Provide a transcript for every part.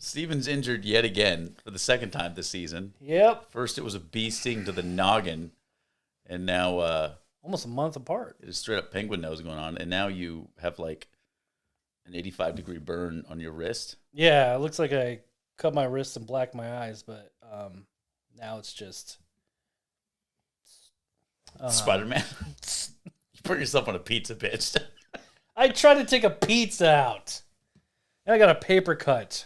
Steven's injured yet again for the second time this season. Yep. First, it was a bee sting to the noggin, and now almost a month apart. It is straight up penguin nose going on, and now you have like an 85-degree burn on your wrist. Yeah, it looks like I cut my wrist and blacked my eyes, but now it's just Spider-Man. You put yourself on a pizza, bitch. I tried to take a pizza out, and I got a paper cut.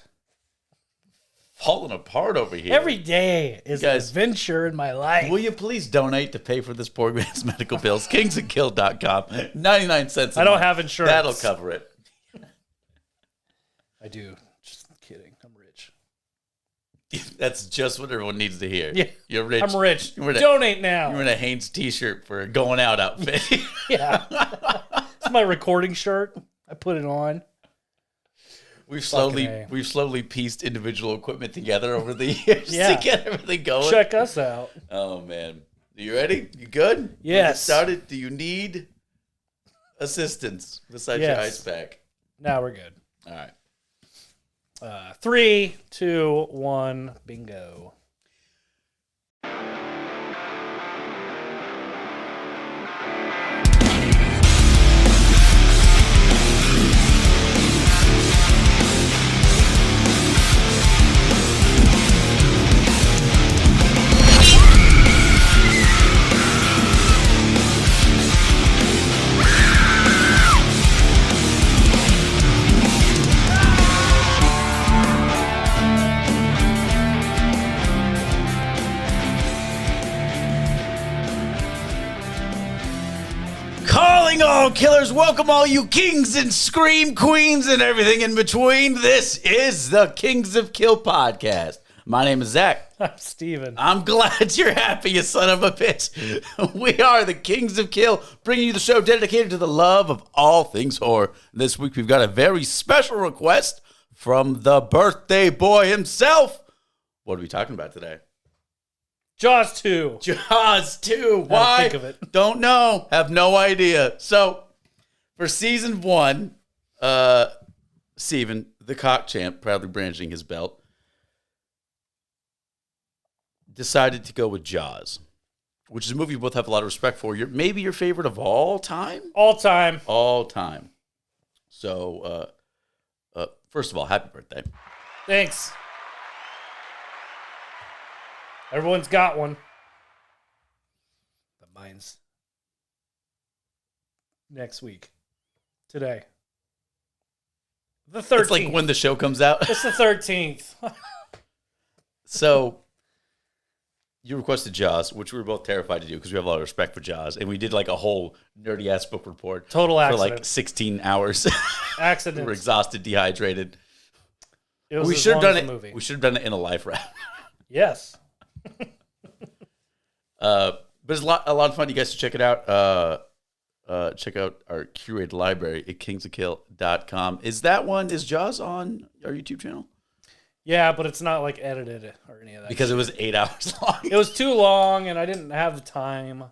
Falling apart over here. Every day is an adventure in my life. Will you please donate to pay for this poor man's medical bills? kingsandkill.com. 99 cents. I don't have insurance. That'll cover it. I do. Just kidding. I'm rich. That's just what everyone needs to hear. Yeah. You're rich. I'm rich. Donate now. You're in a Hanes t-shirt for a going out outfit. Yeah. It's my recording shirt. I put it on. We've slowly pieced individual equipment together over the years to get everything going. Check us out. Oh man, are you ready? You good? Yes. Started. Do you need assistance besides your ice pack? Now we're good. All right. 3, 2, 1, bingo. All killers, welcome all you kings and scream queens and everything in between. This is the Kings of Kill podcast. My name is Zack. I'm Steven. I'm glad you're happy, you son of a bitch. We are the Kings of Kill, bringing you the show dedicated to the love of all things horror. This week we've got a very special request from the birthday boy himself. What are we talking about today? Jaws 2. Jaws 2. Why? Think of it. Don't know. Have no idea. So, for season 1, Steven, the cock champ, proudly brandishing his belt, decided to go with Jaws, which is a movie we both have a lot of respect for. Maybe your favorite of all time? All time. All time. So, first of all, happy birthday. Thanks. Everyone's got one. But mine's next week. Today. The 13th. It's like when the show comes out. It's the 13th. So, you requested Jaws, which we were both terrified to do because we have a lot of respect for Jaws. And we did like a whole nerdy-ass book report. Total accident. For like 16 hours. Accident. We were exhausted, dehydrated. We should have done it. We should have done it in a life wrap. Yes. But it's a lot of fun. You guys should check it out. Check out our curated library at kingsofkill.com. Is Jaws on our YouTube channel? Yeah, but it's not like edited or any of that. Because it was 8 hours long. It was too long and I didn't have the time.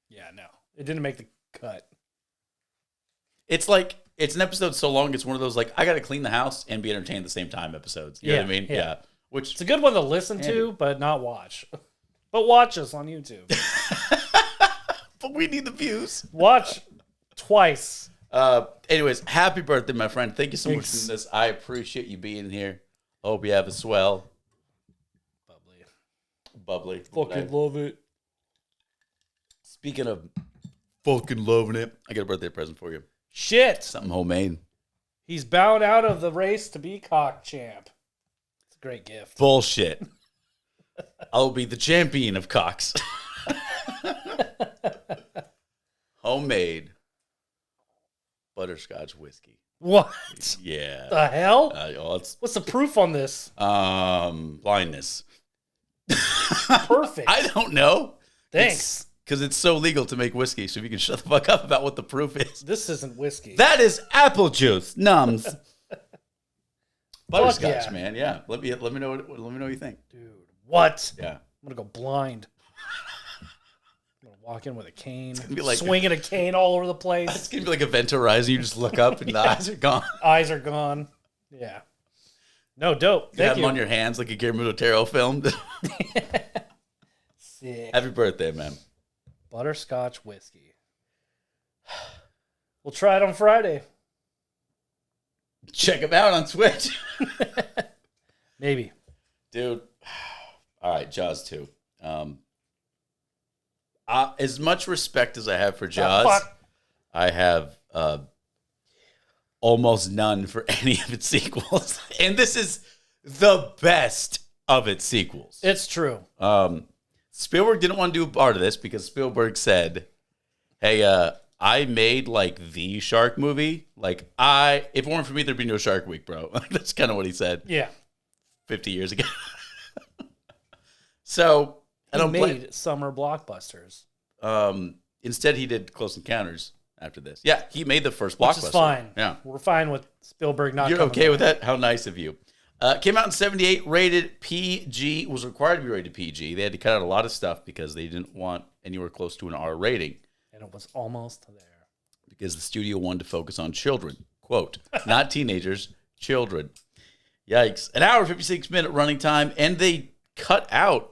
Yeah, no. It didn't make the cut. It's like, it's an episode so long, it's one of those like, I got to clean the house and be entertained at the same time episodes. You know what I mean? Yeah. Which it's a good one to listen to, but not watch. But watch us on YouTube. But we need the views. Watch twice. Anyways, happy birthday, my friend. Thank you so much for doing this. I appreciate you being here. Hope you have a swell. Bubbly. Fucking love it. Speaking of fucking loving it, I got a birthday present for you. Shit. Something homemade. He's bound out of the race to be cock champ. It's a great gift. Bullshit. I'll be the champion of cocks. Homemade butterscotch whiskey. What? Yeah. The hell? What's the proof on this? Blindness. Perfect. I don't know. Thanks. Because it's so legal to make whiskey, so if you can shut the fuck up about what the proof is. This isn't whiskey. That is apple juice. Nums. Butterscotch, yeah. Man. Yeah. Let me know what you think. Dude, what? Yeah. I'm gonna go blind. I'm gonna walk in with a cane, be like swinging a cane all over the place. It's gonna be like Event Horizon. You just look up and the eyes are gone. Eyes are gone. Yeah. No, dope. You have Thank them on your hands like a Guillermo del Toro film. Sick. Happy birthday, man. Butterscotch whiskey. We'll try it on Friday. Check them out on Twitch. Maybe. Dude. All right, Jaws 2. As much respect as I have for Jaws, I have almost none for any of its sequels. And this is the best of its sequels. It's true. Spielberg didn't want to do a part of this because Spielberg said, hey, I made like the shark movie. Like if it weren't for me, there'd be no Shark Week, bro. That's kind of what he said. Yeah. 50 years ago. So I don't made summer blockbusters. Instead, he did Close Encounters after this. Yeah, he made the first blockbuster. Which is fine. Yeah, we're fine with Spielberg not. You're okay with that? How nice of you. Came out in 78, rated PG. Was required to be rated PG. They had to cut out a lot of stuff because they didn't want anywhere close to an R rating. And it was almost there. Because the studio wanted to focus on children. Quote, not teenagers, children. Yikes. An hour, 56-minute running time, and they cut out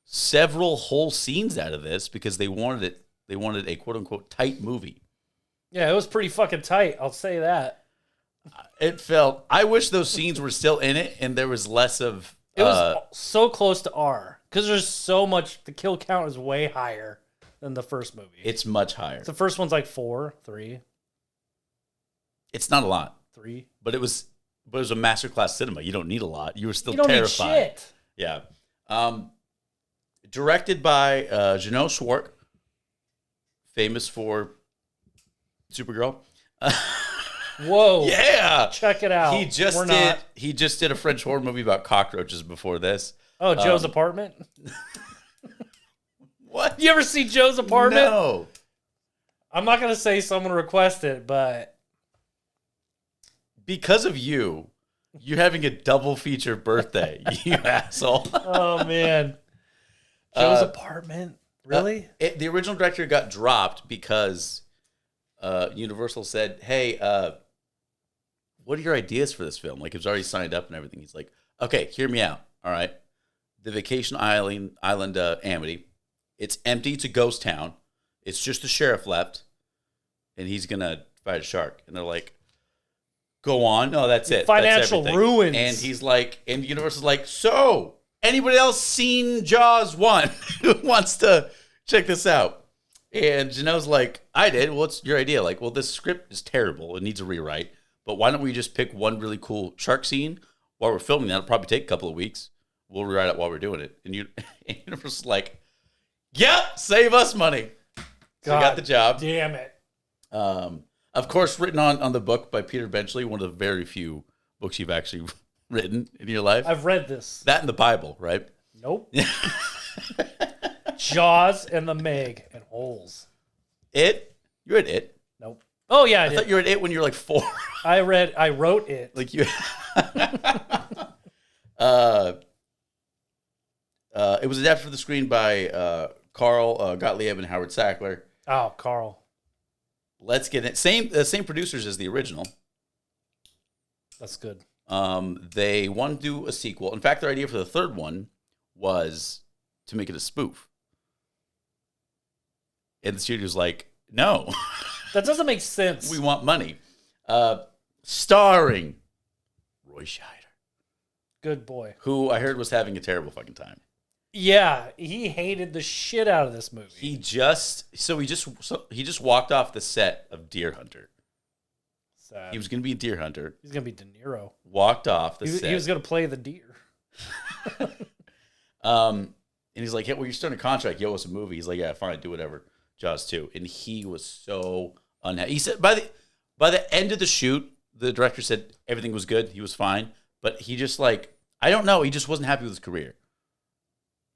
several whole scenes out of this because they wanted a quote-unquote tight movie. Yeah, it was pretty fucking tight. I'll say that. I wish those scenes were still in it and there was less of... It was so close to R because there's so much... The kill count is way higher than the first movie. It's much higher. The first one's like 3. It's not a lot. 3. But it was a masterclass cinema. You don't need a lot. You were still terrified. Need shit. Yeah. Directed by Janelle Schwartz, famous for Supergirl. Whoa! Yeah, check it out. He just did a French horror movie about cockroaches before this. Oh, Joe's Apartment. What? You ever see Joe's Apartment? No. I'm not gonna say someone requested, but because of you're having a double feature birthday. You asshole. Oh man. Joe's Apartment? Really? The original director got dropped because Universal said, hey, what are your ideas for this film? Like, it was already signed up and everything. He's like, okay, hear me out. All right. The Vacation Island Amity. It's empty. It's a ghost town. It's just the sheriff left. And he's going to fight a shark. And they're like, go on. No, that's it. Financial ruins. And he's like, and Universal's like, so... Anybody else seen Jaws 1 who wants to check this out? And Janelle's like, I did. Well, what's your idea? Like, well, this script is terrible. It needs a rewrite. But why don't we just pick one really cool shark scene while we're filming that? It'll probably take a couple of weeks. We'll rewrite it while we're doing it. And Universal's like, yeah, save us money. So we got the job. Damn it. Of course, written on the book by Peter Benchley, one of the very few books you've actually written in your life. I've read this. That and the Bible, right? Nope. Jaws and the Meg and Holes. It? You read It? Nope. Oh yeah, I thought you read It when you were like 4. I wrote it. Like you. It was adapted for the screen by Carl Gottlieb and Howard Sackler. Oh, Carl. Let's get it. Same producers as the original. That's good. They want to do a sequel. In fact, their idea for the third one was to make it a spoof. And the studio's like, no. That doesn't make sense. We want money. Starring Roy Scheider. Good boy. Who I heard was having a terrible fucking time. Yeah, he hated the shit out of this movie. He just walked off the set of Deer Hunter. Sad. He was going to be a Deer Hunter. He's going to be De Niro. Walked off the set. He was going to play the deer. And he's like, hey, well, you're starting a contract. You owe us a movie. He's like, yeah, fine, do whatever. Jaws 2. And he was so unhappy. He said by the end of the shoot, the director said everything was good. He was fine. But he just I don't know. He just wasn't happy with his career.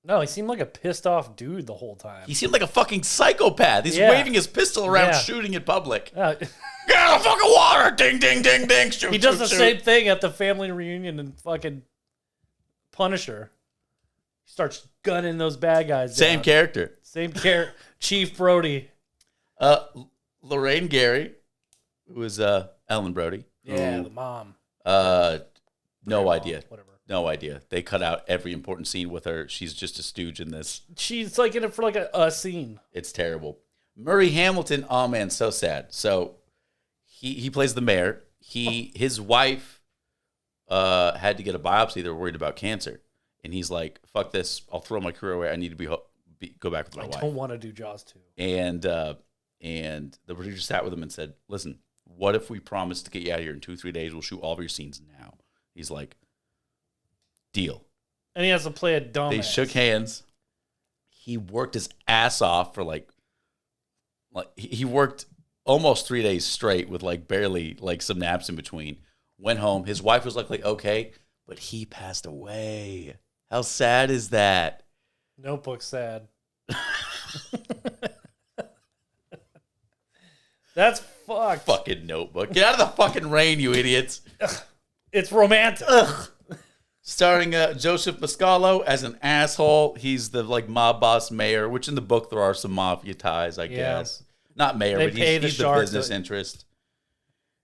No, he seemed like a pissed off dude the whole time. He seemed like a fucking psychopath. He's waving his pistol around, shooting in public. Get out of the fucking water! Ding, ding, ding, ding. Shoot, he does shoot, the shoot. same thing at the family reunion in fucking Punisher. He starts gunning those bad guys down. Same character. Same character. Chief Brody. Lorraine Gary, who is Ellen Brody. Yeah, the mom. No grandma, idea. Whatever. No idea. They cut out every important scene with her. She's just a stooge in this. She's like in it for like a scene. It's terrible. Murray Hamilton, oh man, so sad. So he plays the mayor. His wife had to get a biopsy. They were worried about cancer. And he's like, fuck this. I'll throw my career away. I need to go back with my wife. I don't want to do Jaws 2. And the producer sat with him and said, listen, what if we promise to get you out of here in 2-3 days? We'll shoot all of your scenes now. He's like, deal. And he has to play a dumbass. They shook hands. He worked his ass off for like he worked almost 3 days straight with like barely like some naps in between. Went home. His wife was like okay, but he passed away. How sad is that? Notebook sad. That's fucked. Fucking Notebook. Get out of the fucking rain, you idiots. It's romantic. Ugh. Starring Joseph Mascalo as an asshole. He's the like mob boss mayor, which in the book there are some mafia ties, I guess. Not mayor, but he's the business interest.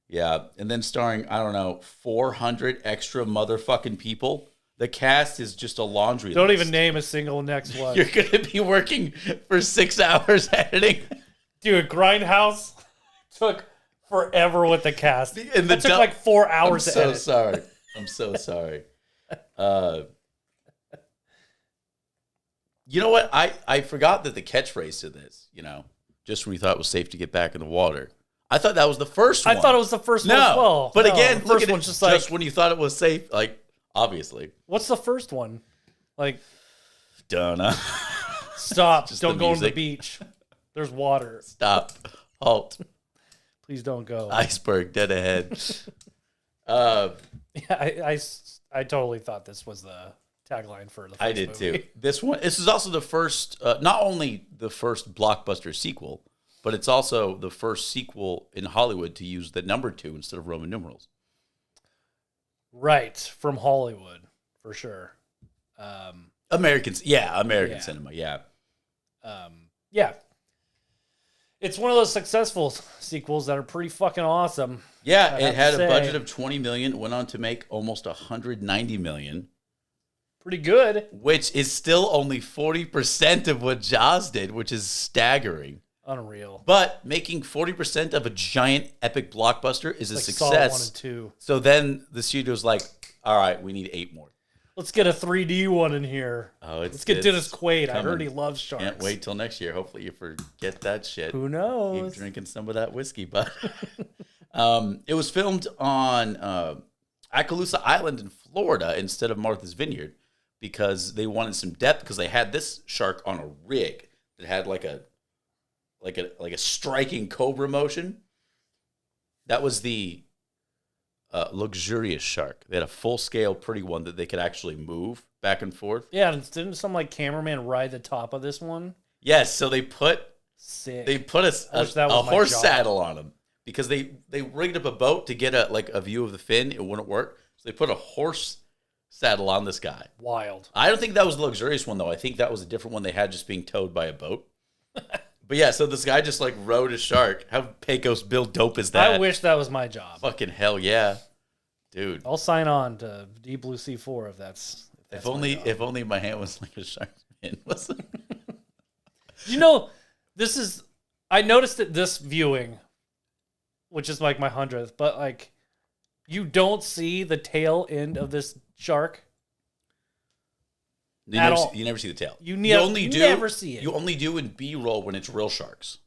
Yeah. And then starring, I don't know, 400 extra motherfucking people. The cast is just a laundry Don't list. even name a single next one. You're going to be working for 6 hours editing. Dude, Grindhouse took forever with the cast. And it took like 4 hours to edit. I'm so sorry. You know what? I forgot that the catchphrase to this, just when we thought it was safe to get back in the water. I thought that was the first one. I thought it was the first one as well. But again, the first one's just when you thought it was safe, like, obviously. What's the first one? Like, Donna. Stop. Don't go on the beach. There's water. Stop. Halt. Please don't go. Iceberg, dead ahead. Yeah, I totally thought this was the tagline for the first I did movie. too. This is also the first, not only the first blockbuster sequel, but it's also the first sequel in Hollywood to use the number 2 instead of Roman numerals. Right, from Hollywood, for sure. American cinema, yeah. Yeah. It's one of those successful sequels that are pretty fucking awesome. Yeah, it had a budget of $20 million, went on to make almost $190 million. Pretty good. Which is still only 40% of what Jaws did, which is staggering. Unreal. But making 40% of a giant epic blockbuster is a success. Saw 1 and 2. So then the studio's like, all right, we need 8 more. Let's get a 3D one in here. Let's get Dennis Quaid. I heard he loves sharks. Can't wait till next year. Hopefully you forget that shit. Who knows? Keep drinking some of that whiskey, but it was filmed on Acaloosa Island in Florida instead of Martha's Vineyard because they wanted some depth because they had this shark on a rig that had like a striking cobra motion. That was the luxurious shark. They had a full-scale pretty one that they could actually move back and forth. Yeah, and didn't some like cameraman ride the top of this one? Yes, so they put Sick. a horse saddle on him because they rigged up a boat to get a view of the fin. It wouldn't work, so they put a horse saddle on this guy. Wild. I don't think that was the luxurious one though. I think that was a different one they had just being towed by a boat. But yeah, so this guy just like rode a shark. How Pecos Bill dope is that? I wish that was my job. Fucking hell yeah, dude. I'll sign on to Deep Blue C4 if that's if only my hand was like a shark's fin. I noticed it this viewing, which is like my 100th, but like you don't see the tail end of this shark. You never see the tail. You never see it. You only do in B-roll when it's real sharks.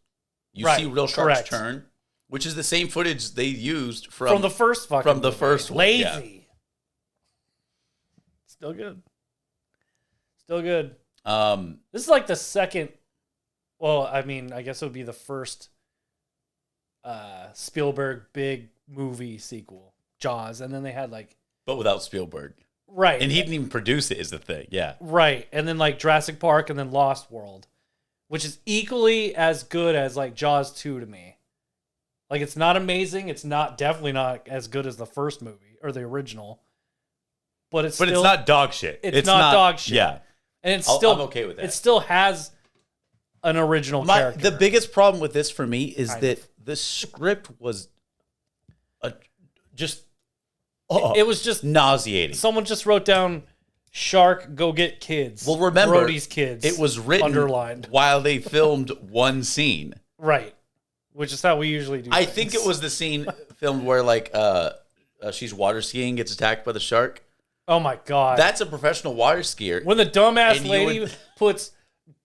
You see real sharks correct. turn, which is the same footage they used from the first fucking from the movie. first one. Lazy. Yeah. Still good. Still good. This is like the second. Well, I mean, I guess it would be the first Spielberg big movie sequel, Jaws, and then they had like, but without Spielberg. Right. And he didn't even produce it, is the thing. Yeah. Right. And then like Jurassic Park and then Lost World, which is equally as good as like Jaws 2 to me. Like it's not amazing. It's definitely not as good as the first movie or the original. But it's not dog shit. It's not dog shit. Yeah. And I'm okay with that. It still has an original character. The biggest problem with this for me is that the script was just Oh, It was just nauseating. someone just wrote down shark go get kids. Well, remember, Brody's kids. it was written underlined while they filmed one scene. right, which is how we usually do. I things. think it was the scene filmed where like she's water skiing, gets attacked by the shark. Oh my god, That's a professional water skier. when the dumbass And you lady would- puts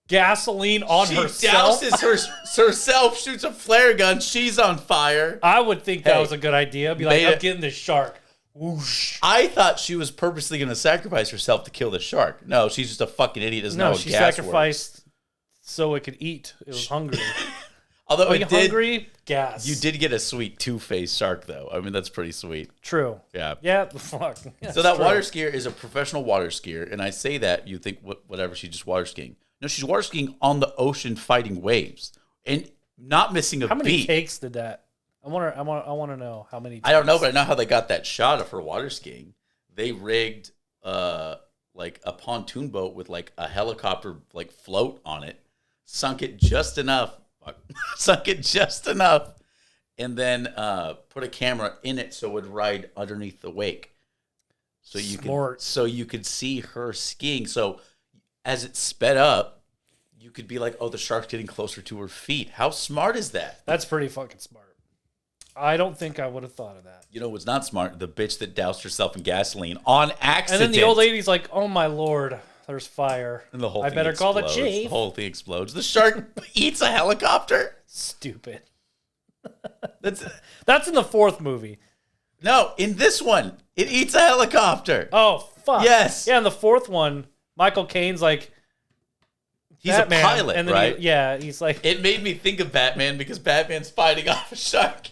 gasoline on She herself. douses herself, shoots a flare gun. She's on fire. I would think that Hey, was a good idea. Be like, made I'm it- getting this shark. Whoosh. I thought she was purposely going to sacrifice herself to kill the shark. No, she's just a fucking idiot. Doesn't know No, what she gas sacrificed so it could eat. It was hungry. Although Are it you did, hungry? Gas. you did get a sweet two-faced shark, though. I mean, that's pretty sweet. True. Yeah. Yeah. Fuck. So that water skier is a professional water skier, and I say that you think whatever, she's just water skiing. No, she's water skiing on the ocean, fighting waves and not missing a How many beat. takes did that? I want to know how many. Takes. I don't know, but I know how they got that shot of her water skiing. They rigged like a pontoon boat with like a helicopter like float on it, sunk it just enough, and then put a camera in it so it would ride underneath the wake, so you could see her skiing. So as it sped up, you could be like, oh, the shark's getting closer to her feet. How smart is that? That's pretty fucking smart. I don't think I would have thought of that. You know what's not smart? The bitch that doused herself in gasoline on And accident. then the old lady's like, "Oh my lord, there's fire." And the whole I thing better call the explodes. chief. The whole thing explodes. The shark eats a helicopter. Stupid. That's in the fourth movie. no, in this one, it eats a helicopter. Oh fuck. Yes. Yeah, in the fourth one, Michael Caine's like, He's Batman, a pilot, and then right? he's like, It made me think of Batman because Batman's fighting off a shark.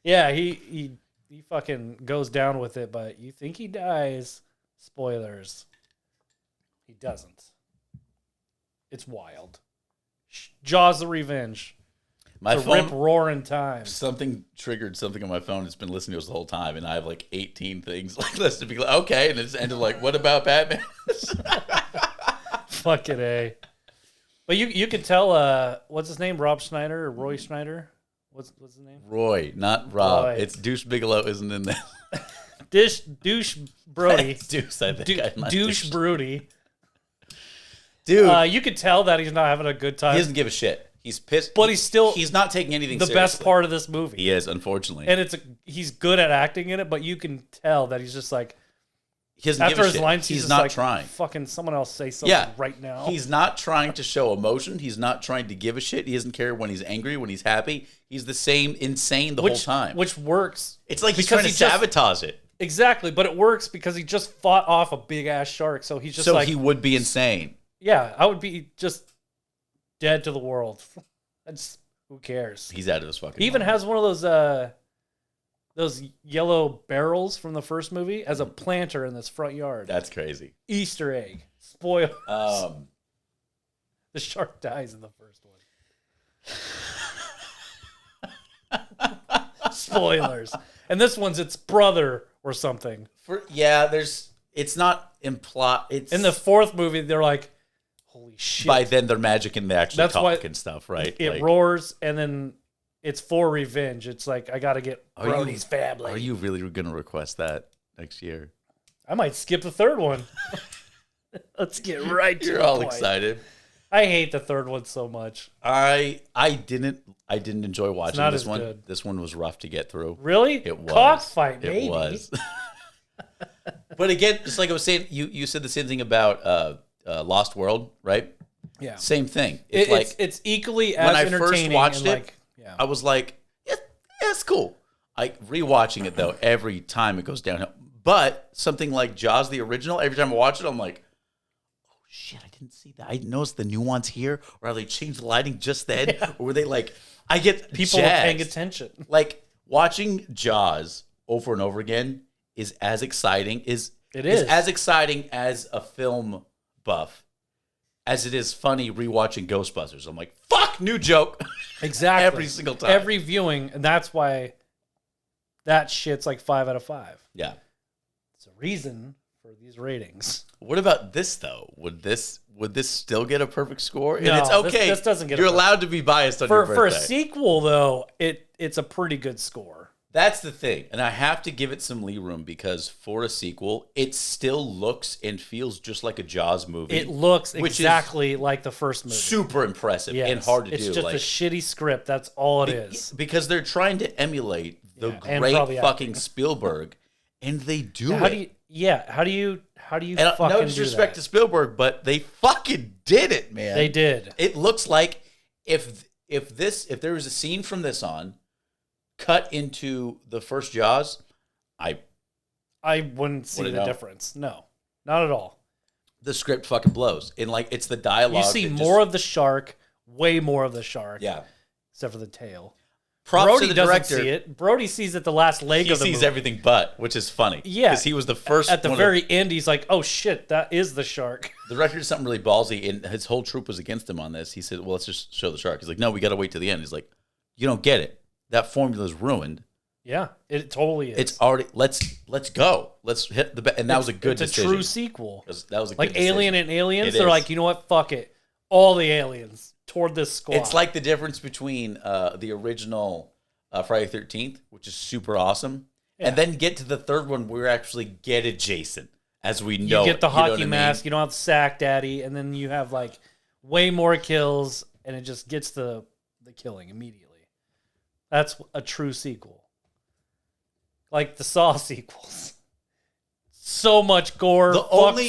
yeah, he fucking goes down with it, but you think he dies. Spoilers. He doesn't. It's wild. Jaws the Revenge. My The phone, rip roaring time. something triggered something on my phone. It's been listening to us the whole time, and I have like 18 things like listed to be like, okay, and it's ended like, what about Batman? Fucking A. But you could tell, what's his name? Rob Schneider or Roy Schneider? What's his name? Roy, not Rob. Roy. It's Douche Bigelow isn't in there. Douche Brody. It's Deuce, I think. Not Douche Brody. Dude, You could tell that he's not having a good he time. doesn't give a shit. He's pissed. But he's not taking anything the seriously. best part of this movie. He is, unfortunately. And he's good at acting in it, but you can tell that he's just like, He doesn't give after a his shit. lines, He's just not like, trying. fucking someone else say something Yeah, right now. He's not trying to show emotion. He's not trying to give a shit. He doesn't care when he's angry, when he's happy. He's the same insane the whole time. Which works. It's like he's because trying to he just- sabotage it. Exactly, but it works because he just fought off a big ass shark, so he's just So like, he would be insane. yeah, I would be just dead to the world. That's who cares. He's out of his fucking He even mind. has one of those yellow barrels from the first movie as a planter in this front yard. That's crazy. Easter egg. Spoiler. Um, The shark dies in the first one. Spoilers. And this one's its brother or something. it's not implied. It's In the fourth movie, they're like, holy shit. by then they're magic and they actually That's talk why and stuff, right? It Like, roars, and then it's for revenge. It's like, I got to get Are you- Brody's family. Are you really going to request that next year? I might skip the third one. Let's get right to You're the all point. excited. I hate the third one so much. I didn't enjoy watching not this as one. good. This one was rough to get through. Really? It was. Cockfight, It baby. was. But again, just like I was saying, you said the same thing about Lost World, right? Yeah. Same thing. It's It's equally when as I first entertaining. watched and it, like, yeah. I was like, yeah, it's cool. Rewatching it though, every time it goes downhill. But something like Jaws, the original, every time I watch it, I'm like, oh shit, I didn't see that. I noticed the nuance here, or they changed the lighting just then, or were they like, I get People were paying jazzed. attention. Like watching Jaws over and over again is as exciting is is. as exciting as a film buff as it is funny rewatching Ghostbusters. I'm like, fuck, new joke. Exactly. Every single time. Every viewing, and that's why that shit's like 5 out of 5. Yeah. It's a reason for these ratings. What about this though? Would this still get a perfect score? And No, it's okay. this doesn't get a You're perfect- allowed to be biased on your For a birthday. sequel, though, it's a pretty good score. That's the thing. And I have to give it some lee room because for a sequel, it still looks and feels just like a Jaws movie. It looks which exactly like the first movie. super impressive Yes. and hard to it's do. It's just a shitty script. That's all it is. Because they're trying to emulate the and great probably fucking acting. Spielberg, and they do How it. do you? How do you And fucking no do disrespect that? to Spielberg, but they fucking did it, man. They did. It looks like if there was a scene from this on cut into the first Jaws, I wouldn't see Wouldn't the know. difference. No, not at all. the script fucking blows. And like it's the dialogue. You see that more of the shark, way more of the shark. yeah. Except for the tail. Props Brody to the doesn't director. see it. Brody sees it the last leg He of the sees movie. everything but, which is funny. Yeah. Because he was the first At the one very end, he's like, "Oh shit, that is the shark." the director did something really ballsy, and his whole troop was against him on this. He said, well, let's just show the shark. He's like, no, we got to wait to the end. He's like, you don't get it. That formula's ruined. Yeah, it totally is. It's already, let's go. Let's hit the, and that was a good It's a decision. true sequel. That was a Like good decision. Alien and Aliens, It they're is. like, you know what? Fuck it. All the aliens toward this squad. It's like the difference between the original Friday the 13th, which is super awesome, and then get to the third one where we actually get it, Jason, as we know. you get the it, you know hockey what I mean? mask. You don't have Sack Daddy, and then you have like way more kills, and it just gets the killing immediately. That's a true sequel. Like the Saw sequels. So much gore,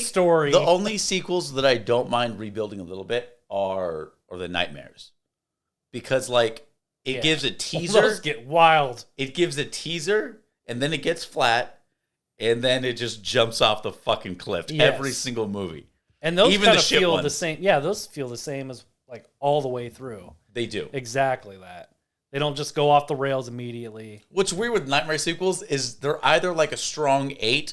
story. The only sequels that I don't mind rebuilding a little bit are the Nightmares, because like it gives a teaser. Those get wild. It gives a teaser, and then it gets flat, and then it just jumps off the fucking cliff. Yes. Every single movie. And those Even kind the of shit feel the ones. same. Yeah, those feel the same as like all the way through. They do. Exactly that. They don't just go off the rails immediately. What's weird with Nightmare sequels is they're either like a strong 8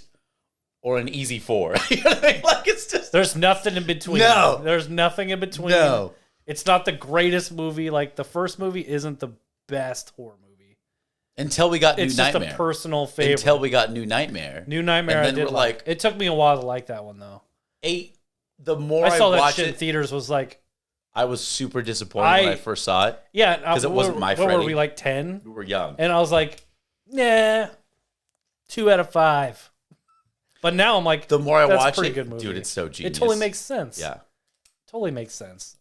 or an easy 4. You know what I mean? Like it's just There's nothing in between. No. There's nothing in between. No. It's not the greatest movie. Like the first movie isn't the best horror movie. until we got It's New just Nightmare. a personal favorite. Until we got New Nightmare. New Nightmare, And I then did we're like. like- It took me a while to like that one though. 8. The more I saw that watched shit in it, theaters. Was like, I was super disappointed when I first saw it. yeah, 'Cause it wasn't my What were Freddy. we like 10? We were young. And I was like, nah, 2 out of 5. But now I'm like, The more I that's a watch pretty it, good movie. dude, it's so genius. It totally makes sense. Yeah. Totally makes sense.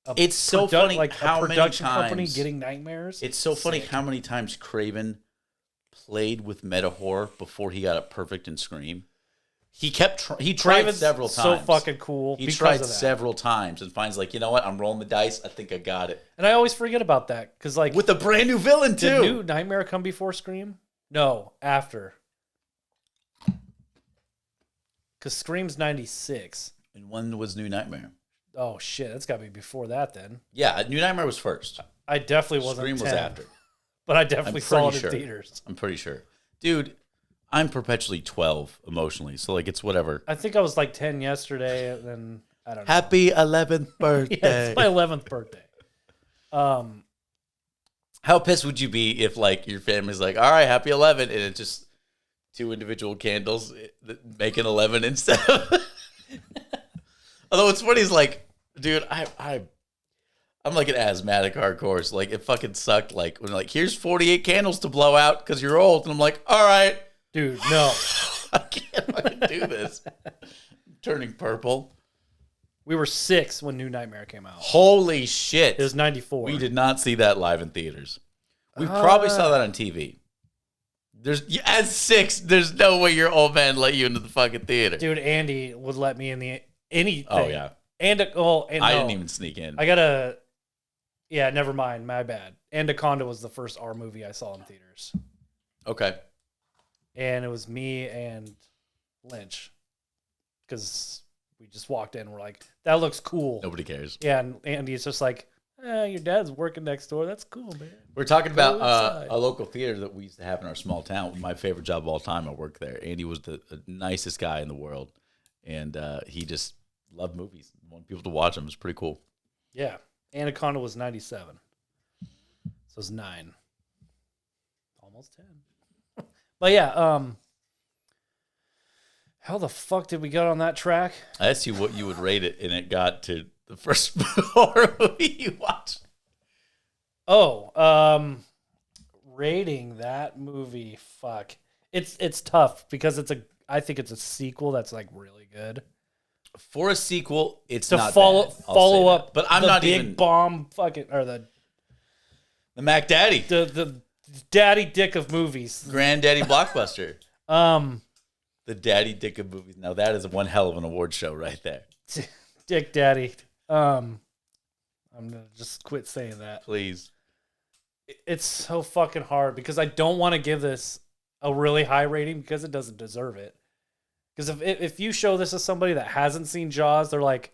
A It's so funny like how a many production company times- getting nightmares. It's so funny Sick. how many times Craven played with meta horror before he got it perfect in Scream. He kept he tried Craven's several so times. fucking cool. He because tried of that. several times and finds like, you know what? I'm rolling the dice. I think I got it. And I always forget about that because like With a brand new villain did too. New Nightmare come before Scream? No, after. Because Scream's 96. And when was New Nightmare? Oh shit, that's got to be before that then. Yeah, New Nightmare was first. I definitely wasn't Scream 10, was after. but I definitely I'm saw it pretty in sure. theaters. I'm pretty sure. Dude, I'm perpetually 12 emotionally. So like it's whatever. I think I was like 10 yesterday, and then I don't know. Happy 11th birthday. Yeah, it's my 11th birthday. How pissed would you be if like your family's like, all right, happy 11, and it's just 2 individual candles that make an 11 instead of. Although what's funny is like, dude, I'm like an asthmatic hardcore. So like it fucking sucked. Like when like here's 48 candles to blow out because you're old, and I'm like, all right, Dude, no. I can't fucking do this. I'm turning purple. We were 6 when New Nightmare came out. Holy shit! It was 94. We did not see that live in theaters. We probably saw that on TV. At 6, there's no way your old man let you into the fucking theater. Dude, Andy would let me in the anything. Oh yeah, And I no. didn't even sneak in. I gotta. Yeah, never mind. My bad. Anaconda was the first R movie I saw in theaters, Okay. and it was me and Lynch, because we just walked in. We're like, that looks cool. Nobody cares. Yeah, and Andy's just like, your dad's working next door. That's cool, man. We're talking about inside. a local theater that we used to have in our small town. My favorite job of all time. I worked there. Andy was the nicest guy in the world, and he just loved movies. Wanted people to watch them. It was pretty cool. Yeah, Anaconda was 97, so it was 9, almost 10. But yeah, how the fuck did we get on that track? I asked you what you would rate it, and it got to the first horror movie you watched. Oh, Rating that movie, fuck. It's tough because I think it's a sequel that's like really good. For a sequel, it's To not follow bad. I'll follow say up, that. But I'm the not big even bomb fucking or the Mac Daddy, the daddy dick of movies. Granddaddy Blockbuster, Um, the daddy dick of movies. Now that is one hell of an award show right there. Dick Daddy. I'm gonna just quit saying that. Please. It's so fucking hard because I don't want to give this a really high rating because it doesn't deserve it. Because if you show this to somebody that hasn't seen Jaws, they're like,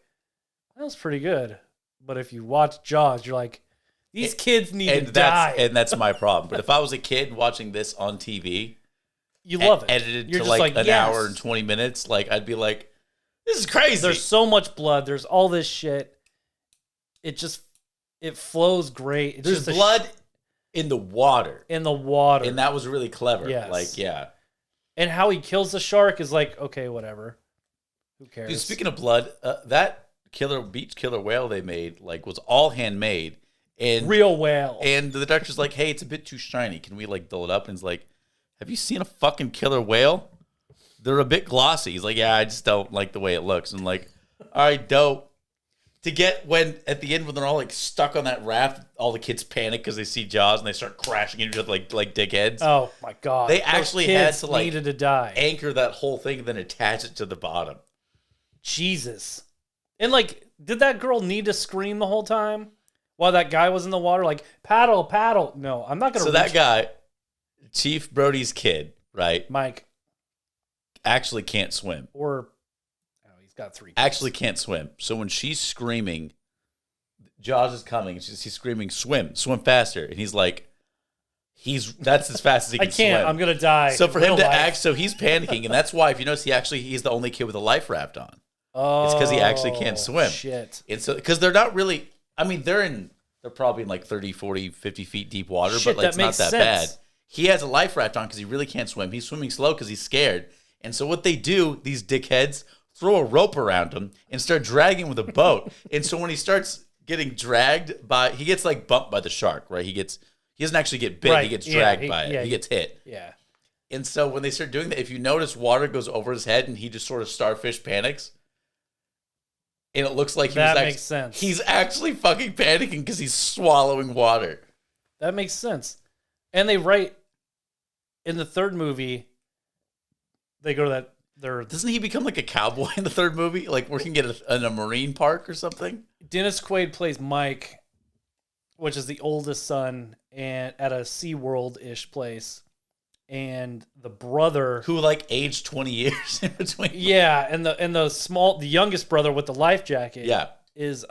that was pretty good. But if you watch Jaws, you're like, these kids need to die. And that's my problem. But if I was a kid watching this on TV, you love it. Edited you're to just like an yes. hour and 20 minutes, like I'd be like, this is crazy. There's so much blood. There's all this shit. It flows great. It's There's just blood in the water. in the water. And that was really clever. Yes. Like, yeah. And how he kills the shark is like, okay, whatever. Who cares? Dude, speaking of blood, that beach killer whale they made like was all handmade. And real whale. And the doctor's like, hey, it's a bit too shiny. Can we like dull it up? And he's like, have you seen a fucking killer whale? They're a bit glossy. He's like, yeah, I just don't like the way it looks. And like, all right, dope. To get when at the end when they're all like stuck on that raft, all the kids panic because they see Jaws and they start crashing into each other like dickheads. Oh my god! They actually had to like needed to die. Anchor that whole thing and then attach it to the bottom. Jesus, and like, did that girl need to scream the whole time while that guy was in the water? Like, paddle, paddle. No, I'm not gonna. So that guy, Chief Brody's kid, right? Mike actually can't swim. Or he's got 3 kids. Actually can't swim. So when she's screaming, Jaws is coming. She's screaming, swim faster. And he's like, that's as fast as he can I can't. swim. I'm gonna die. So for him to act, so he's panicking, and that's why if you notice, he's the only kid with a life raft on. Oh, it's because he actually can't swim. Shit. And so because they're not really. I mean, they're probably in like 30, 40, 50 feet deep water, Shit, but like it's not that sense. bad. He has a life raft on because he really can't swim. He's swimming slow because he's scared. And so what they do, these dickheads, throw a rope around him and start dragging him with a boat. And so when he starts getting dragged he gets like bumped by the shark, right? He doesn't actually get bit. Right. He gets dragged by it. He gets hit. Yeah. And so when they start doing that, if you notice, water goes over his head and he just sort of starfish panics. And it looks like makes sense. He's actually fucking panicking because he's swallowing water. That makes sense. And they write in the third movie, they go to that. Doesn't he become like a cowboy in the third movie, like working in a marine park or something? Dennis Quaid plays Mike, which is the oldest son, and at a SeaWorld-ish place, and the brother who like aged 20 years in between. Yeah, and the youngest brother with the life jacket. Yeah, is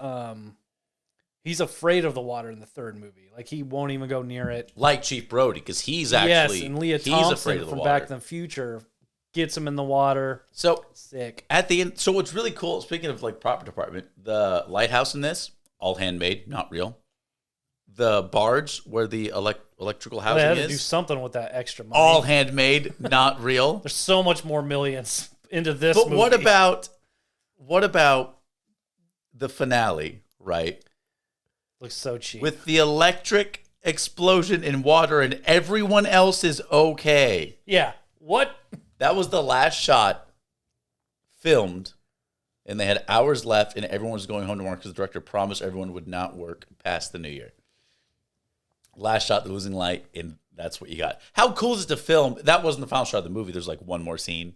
he's afraid of the water in the third movie. Like he won't even go near it. Like Chief Brody, because he's actually and Leah he's Thompson afraid of the from water. Back to the Future gets him in the water. So sick. At the end, so what's really cool, speaking of like prop department, the lighthouse in this, all handmade, not real. The barge where the electrical housing they had to is, do something with that extra money. all handmade, not real. There's so much more millions into this But movie. what about the finale, right? Looks so cheap. With the electric explosion in water and everyone else is okay. Yeah. What? That was the last shot filmed, and they had hours left, and everyone was going home tomorrow because the director promised everyone would not work past the new year. Last shot, the losing light, and that's what you got. How cool is it to film? That wasn't the final shot of the movie. There's like one more scene.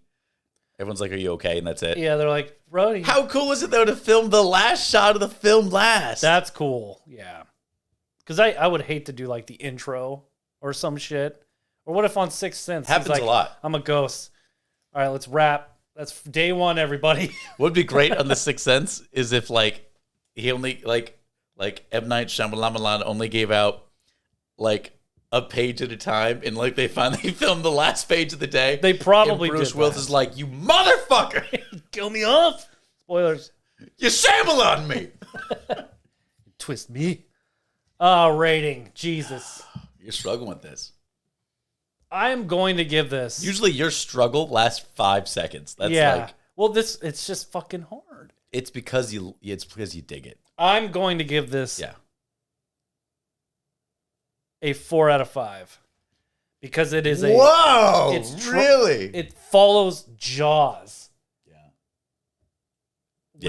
Everyone's like, are you okay? And that's it. Yeah, they're like, Brody. How cool is it, though, to film the last shot of the film last? That's cool. Yeah. Because I would hate to do like the intro or some shit. Or what if on Sixth Sense? Happens he's like, a lot. I'm a ghost. All right, let's wrap. That's day one, everybody. What would be great on The Sixth Sense is if like he only like M. Night Shyamalan only gave out like a page at a time, and like they finally filmed the last page of the day. They probably and Bruce did Willis that. is like, you motherfucker, Kill me off. Spoilers. you Shyamalan me. Twist me. Rating. Jesus. You're struggling with this. I'm going to give this. Usually your struggle lasts 5 seconds. That's like, well, it's just fucking hard. it's because you dig it. I'm going to give this Yeah. a 4 out of 5. because it is Whoa! It's Really? It follows Jaws. Yeah.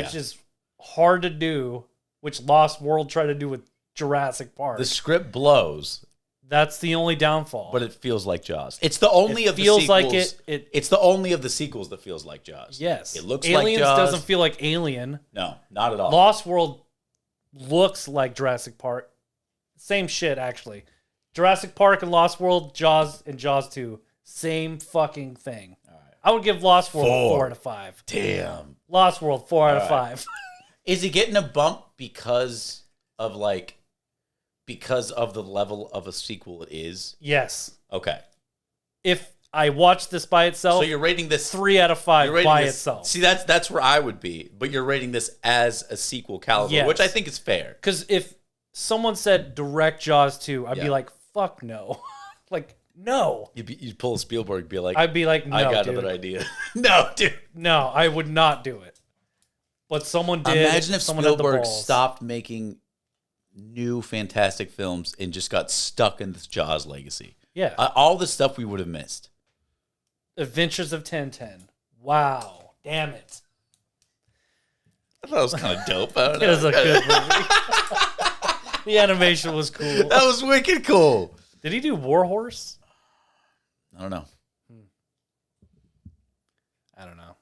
Which is hard to do, which Lost World tried to do with Jurassic Park. The script blows. That's the only downfall. But it feels like Jaws. It's the only of the feels sequels. like it. It's the only of the sequels that feels like Jaws. Yes. It looks Aliens like Jaws. doesn't feel like Alien. No, not at all. Lost World looks like Jurassic Park. Same shit, actually. Jurassic Park and Lost World, Jaws and Jaws 2. Same fucking thing. All right. I would give Lost World 4 out of 5. Damn. Lost World 4 out of 5. Is he getting a bump because of the level of a sequel it is? Yes. Okay. If I watched this by itself, So you're rating this 3 out of 5 by itself. See, that's where I would be, but you're rating this as a sequel caliber, Yes. which I think is fair. Because if someone said direct Jaws 2, I'd be like, fuck no. Like, no. You'd pull a Spielberg and be like, I'd be like, no, I got dude. another idea. No, dude. No, I would not do it. But someone did. Imagine if someone had the Spielberg balls. stopped making new fantastic films and just got stuck in this Jaws legacy. Yeah. All the stuff we would have missed. Adventures of Tintin. Wow. Damn it. I thought it was kind of dope. I don't It know. was a good movie. The animation was cool. That was wicked cool. Did he do Warhorse? I don't know. I don't know.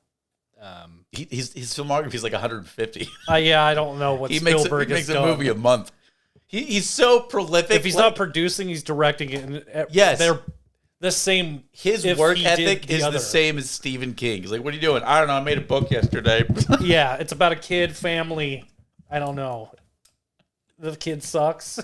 His filmography is like 150. Yeah, I don't know what He Spielberg makes has a done. movie a month. He's so prolific. If he's not producing, he's directing it. And Yes. they're the same. His if work he ethic did the is other. the same as Stephen King. He's like, what are you doing? I don't know. I made a book yesterday. Yeah, it's about a kid, family. I don't know. The kid sucks.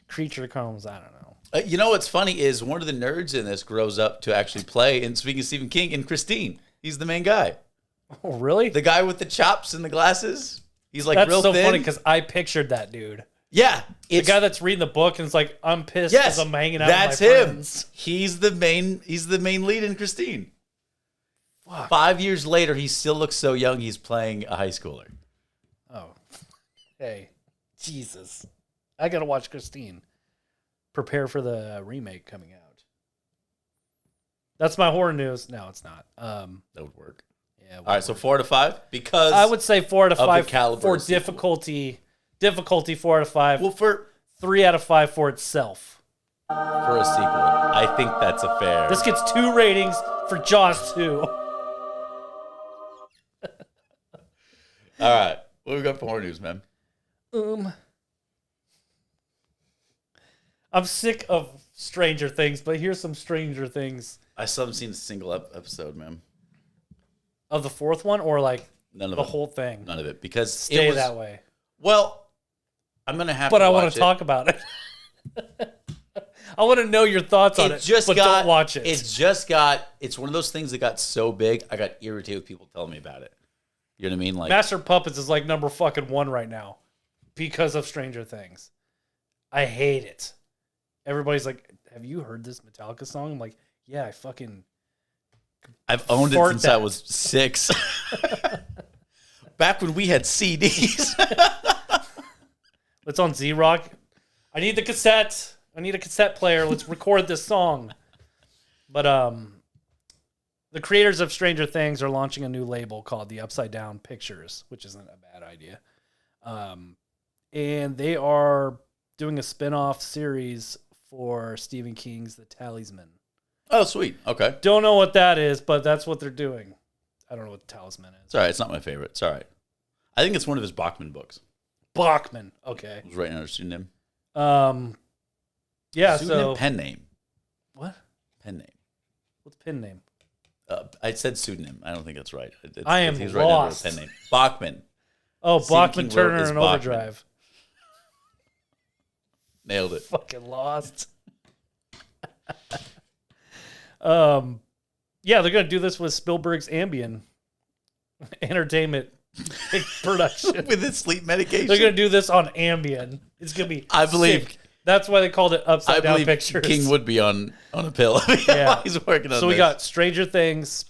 Creature comes. I don't know. You know what's funny is one of the nerds in this grows up to actually play, and speaking of Stephen King, and Christine. He's the main guy. Oh, really? The guy with the chops and the glasses. He's like That's real so thin. funny because I pictured that dude. Yeah. The guy that's reading the book and it's like, I'm pissed yes, because I'm hanging out that's with my him. friends. He's the main lead in Christine. Fuck. 5 years later, he still looks so young. He's playing a high schooler. Oh. Hey. Jesus. I got to watch Christine. Prepare for the remake coming out. That's my horror news. No, it's not. That would work. Yeah. All right, so 4 out of 5 because I would say 4 out of the 5 caliber for of sequel. difficulty. Difficulty 4 out of 5. Well, for 3 out of 5 for itself. a sequel, I think that's a fair. This gets 2 ratings for Jaws 2. All right, what we got for horror news, man? I'm sick of Stranger Things, but here's some Stranger Things. I still haven't seen a single episode, man. Of the 4th one, or like None of the it. whole thing? None of it because Stay it was that way. Well, I'm gonna have. But to I watch want to talk about it. I want to know your thoughts on it, but don't watch it. It's one of those things that got so big, I got irritated with people telling me about it. You know what I mean? Like Master of Puppets is like number fucking 1 right now because of Stranger Things. I hate it. Everybody's like, have you heard this Metallica song? I'm like, yeah, I've owned it fart since that. I was 6. Back when we had CDs. It's on Z-Rock. I need the cassette. I need a cassette player. Let's record this song. But the creators of Stranger Things are launching a new label called the Upside Down Pictures, which isn't a bad idea. And they are doing a spin-off series for Stephen King's The Talisman. Oh, sweet. Okay. Don't know what that is, but that's what they're doing. I don't know what The Talisman is. It's all right. It's not my favorite. It's all right. I think it's one of his Bachman books. Bachman. Okay. It was right under pseudonym. Yeah, Pseudonym, so... pen name. What? Pen name. What's pin name? I said pseudonym. I don't think that's right. I am he's lost. Right under a pen name. Bachman. Oh, Stephen Bachman King wrote Turner as and Bachman. Overdrive. Nailed it. Fucking lost. Yeah, they're gonna do this with Spielberg's Ambien entertainment production. With his sleep medication. They're gonna do this on Ambien. It's gonna be. I believe. sick. That's why they called it I Upside Down believe Pictures. King would be on a pill. Yeah. While he's working on So we this. got Stranger Things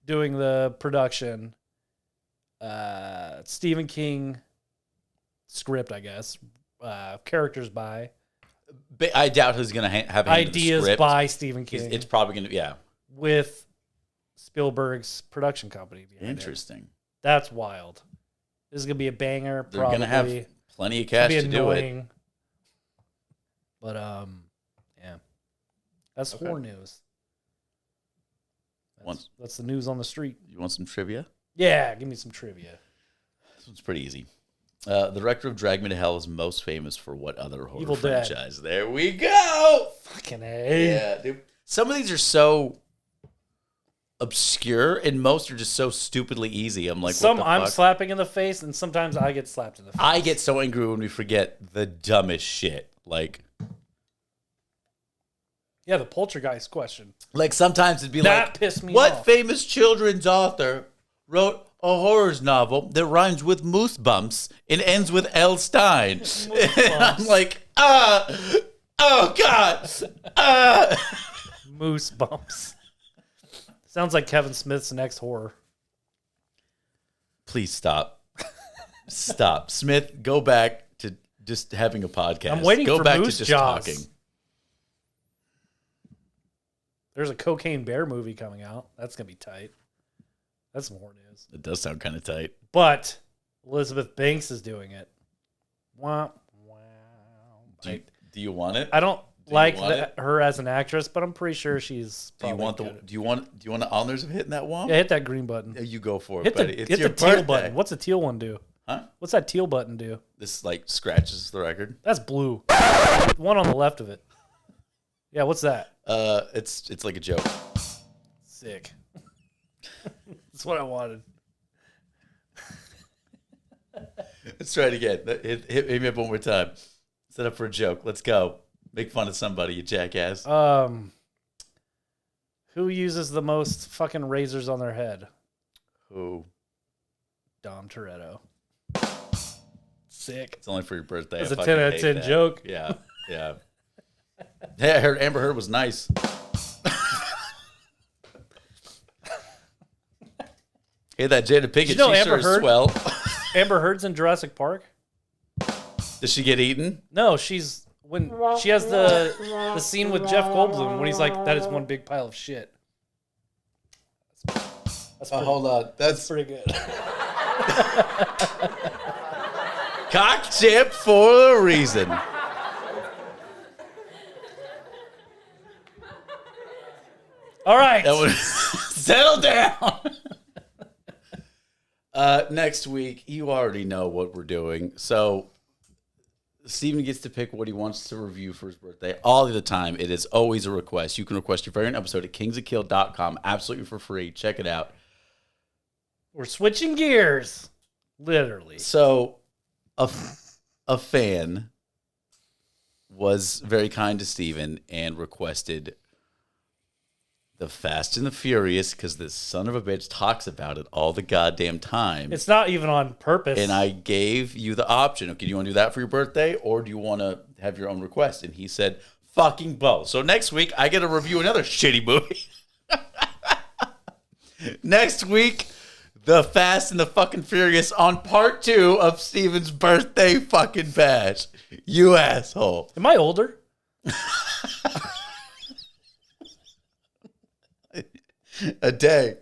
doing the production. Stephen King script, I guess. Characters by. But I doubt who's going to have a hand in the Ideas script. by Stephen King. It's probably going to, yeah. With Spielberg's production company behind Interesting. it. That's wild. This is going to be a banger. They're going to have plenty of cash to do it. But, yeah. That's horror news. That's the news on the street. You want some trivia? Yeah, give me some trivia. This one's pretty easy. The director of Drag Me to Hell is most famous for what other horror Evil franchise? Dead. There we go. Fucking A. Yeah, dude. Some of these are so obscure, and most are just so stupidly easy. I'm like, some what the I'm fuck? slapping in the face, and sometimes I get slapped in the face. I get so angry when we forget the dumbest shit. Like the Poltergeist question. Like sometimes it'd be that pissed me what off. famous children's author wrote a horrors novel that rhymes with moose bumps and ends with L. Stein? And I'm like, oh God. Moose bumps. Sounds like Kevin Smith's next horror. Please stop. Stop. Smith, go back to just having a podcast. I'm waiting go for back Moose to just Jaws. talking. There's a Cocaine Bear movie coming out. That's going to be tight. That's some horror news. It does sound kind of tight. But Elizabeth Banks is doing it. Wow. Do you want it? I don't like her as an actress, but I'm pretty sure she's. Do you want the honors of hitting that one? Yeah, hit that green button. You go for it, buddy. Hit the teal button. What's the teal one do? Huh? What's that teal button do? This like scratches the record. That's blue. One on the left of it. Yeah, what's that? It's like a joke. Sick. That's what I wanted. Let's try it again. Hit me up one more time. Set up for a joke. Let's go. Make fun of somebody, you jackass. Who uses the most fucking razors on their head? Who? Dom Toretto. Sick. It's only for your birthday. That's a 10 out of 10 joke. Yeah, yeah. Hey, I heard Amber Heard was nice. Hey, that Jada Pinkett, you know she Amber sure is Heard? swell. Amber Heard's in Jurassic Park? Does she get eaten? No, she's when she has the scene with Jeff Goldblum when he's like, "That is one big pile of shit." That's pretty, hold on. That's pretty good. cock chip for a reason. All right. That would settle down. Next week, you already know what we're doing. So Steven gets to pick what he wants to review for his birthday all of the time. It is always a request. You can request your very own episode at kingsofkill.com absolutely for free. Check it out. We're switching gears. Literally. So a fan was very kind to Steven and requested The Fast and the Furious because this son of a bitch talks about it all the goddamn time. It's not even on purpose. And I gave you the option. Okay, do you want to do that for your birthday or do you want to have your own request? And he said, fucking both. So next week, I get to review another shitty movie. Next week, The Fast and the fucking Furious on part 2 of Steven's birthday fucking bash. You asshole. Am I older? A day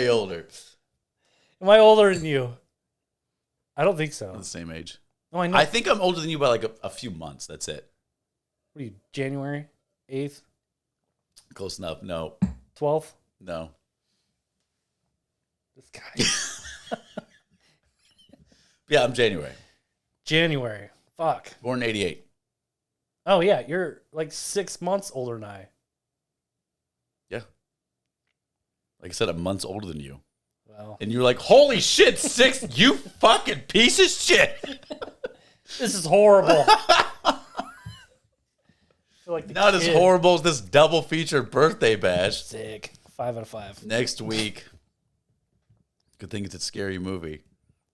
older. Am I older than you? I don't think so. The same age. No, I know. I think I'm older than you by like a few months. That's it. What are you, January 8th? Close enough. No. 12th? No. This guy. Yeah, I'm January. January. Fuck. Born in 88. Oh, yeah. You're like 6 months older than I. Yeah. Like I said, I'm months older than you. Well. And you're like, holy shit, 6, you fucking piece of shit. This is horrible. Like Not as horrible as this double feature birthday bash. Sick. 5 out of 5. Next week. Good thing it's a scary movie.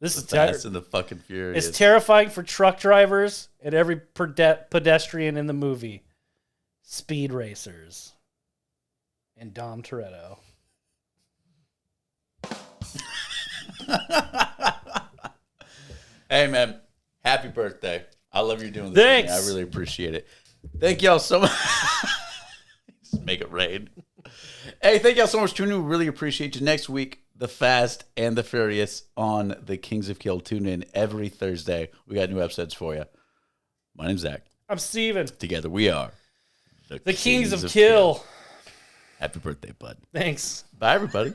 This The is Fast and the fucking Furious. It's terrifying for truck drivers and every pedestrian in the movie. Speed racers. And Dom Toretto. Hey, man. Happy birthday. I love you doing this. Thanks. I really appreciate it. Thank y'all so much. Just make it rain. Hey, thank y'all so much for tuning in. We really appreciate you. Next week, The Fast and the Furious on the Kings of Kill. Tune in every Thursday. We got new episodes for you. My name's Zach. I'm Steven. Together we are the Kings of Kill. Happy birthday, bud. Thanks. Bye, everybody.